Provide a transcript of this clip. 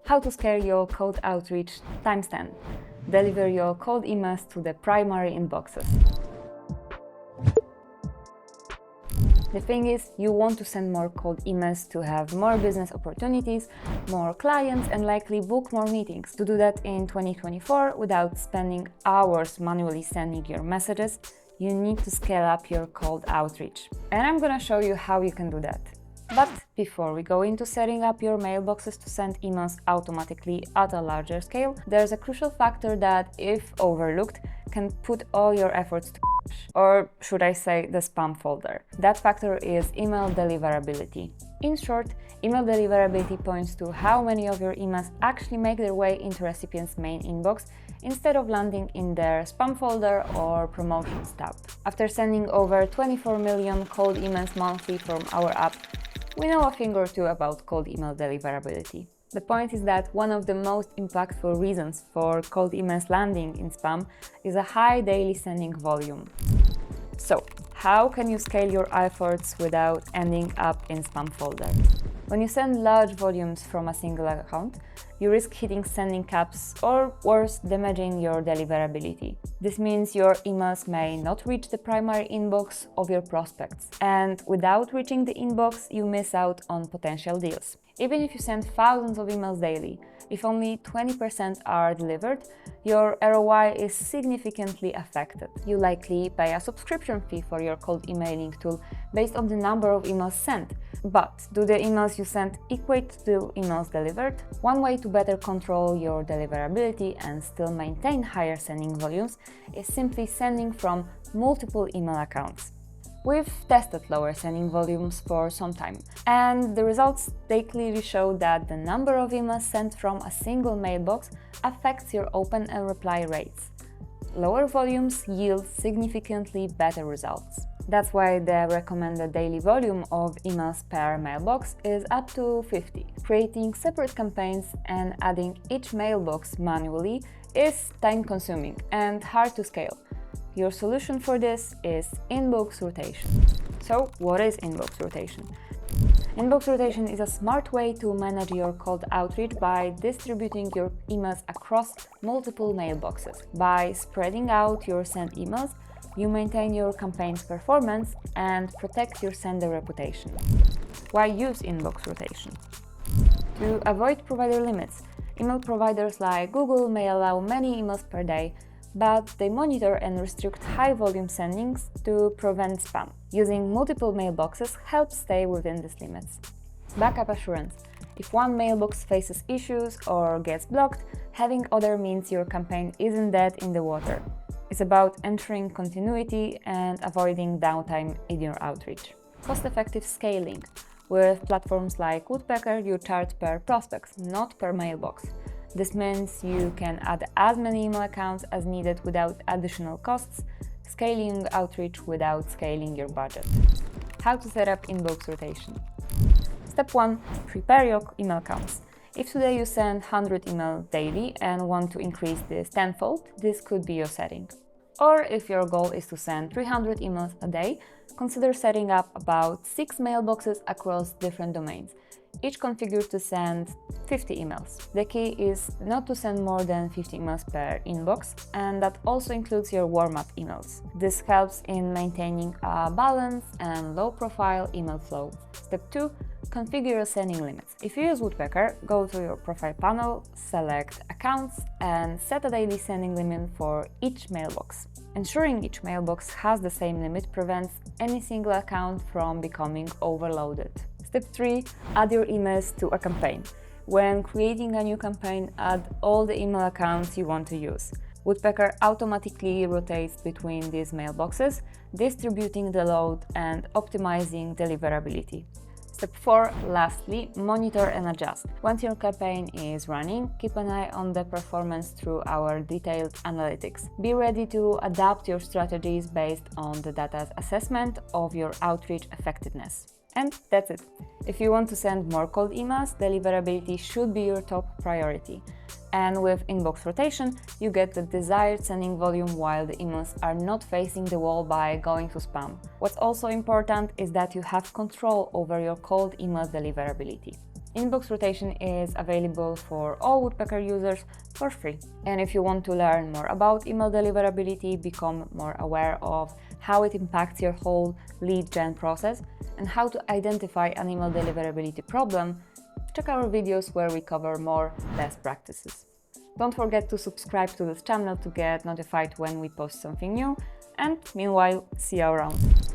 How to scale your cold outreach times 10. Deliver your cold emails to the primary inboxes. The thing is, you want to send more cold emails to have more business opportunities, more clients, and likely book more meetings. To do that in 2024 without spending hours manually sending your messages, you need to scale up your cold outreach. And I'm gonna show you how you can do that. But before we go into setting up your mailboxes to send emails automatically at a larger scale, there's a crucial factor that, if overlooked, can put all your efforts to or should I say the spam folder. That factor is email deliverability. In short, email deliverability points to how many of your emails actually make their way into recipient's main inbox instead of landing in their spam folder or promotions tab. After sending over 24 million cold emails monthly from our app, we know a thing or two about cold email deliverability. The point is that one of the most impactful reasons for cold emails landing in spam is a high daily sending volume. So, how can you scale your efforts without ending up in spam folders? When you send large volumes from a single account, you risk hitting sending caps or worse, damaging your deliverability. This means your emails may not reach the primary inbox of your prospects, and without reaching the inbox, you miss out on potential deals. Even if you send thousands of emails daily, if only 20% are delivered, your ROI is significantly affected. You likely pay a subscription fee for your cold emailing tool based on the number of emails sent. But do the emails you send equate to emails delivered? One way to better control your deliverability and still maintain higher sending volumes is simply sending from multiple email accounts. We've tested lower sending volumes for some time, and the results they clearly show that the number of emails sent from a single mailbox affects your open and reply rates. Lower volumes yield significantly better results. That's why the recommended daily volume of emails per mailbox is up to 50. Creating separate campaigns and adding each mailbox manually is time-consuming and hard to scale. Your solution for this is inbox rotation. So, what is inbox rotation? Inbox rotation is a smart way to manage your cold outreach by distributing your emails across multiple mailboxes. By spreading out your sent emails, you maintain your campaign's performance and protect your sender reputation. Why use inbox rotation? To avoid provider limits, email providers like Google may allow many emails per day, but they monitor and restrict high-volume sendings to prevent spam. Using multiple mailboxes helps stay within these limits. Backup assurance. If one mailbox faces issues or gets blocked, having other means your campaign isn't dead in the water. It's about ensuring continuity and avoiding downtime in your outreach. Cost-effective scaling. With platforms like Woodpecker, you charge per prospect, not per mailbox. This means you can add as many email accounts as needed without additional costs, scaling outreach without scaling your budget. How to set up inbox rotation? Step 1. Prepare your email accounts. If today you send 100 emails daily and want to increase this tenfold, this could be your setting. Or if your goal is to send 300 emails a day, consider setting up about 6 mailboxes across different domains, each configured to send 50 emails. The key is not to send more than 50 emails per inbox, and that also includes your warm-up emails. This helps in maintaining a balanced and low-profile email flow. Step 2. Configure your sending limits. If you use Woodpecker, go to your profile panel, select Accounts, and set a daily sending limit for each mailbox. Ensuring each mailbox has the same limit prevents any single account from becoming overloaded. Step 3. Add your emails to a campaign. When creating a new campaign, add all the email accounts you want to use. Woodpecker automatically rotates between these mailboxes, distributing the load and optimizing deliverability. Step 4. Lastly, monitor and adjust. Once your campaign is running, keep an eye on the performance through our detailed analytics. Be ready to adapt your strategies based on the data's assessment of your outreach effectiveness. And that's it. If you want to send more cold emails, deliverability should be your top priority. And with inbox rotation, you get the desired sending volume while the emails are not facing the wall by going to spam. What's also important is that you have control over your cold email deliverability. Inbox rotation is available for all Woodpecker users for free. And if you want to learn more about email deliverability, become more aware of how it impacts your whole lead gen process, and how to identify an email deliverability problem, check our videos where we cover more best practices. Don't forget to subscribe to this channel to get notified when we post something new, and meanwhile, see you around.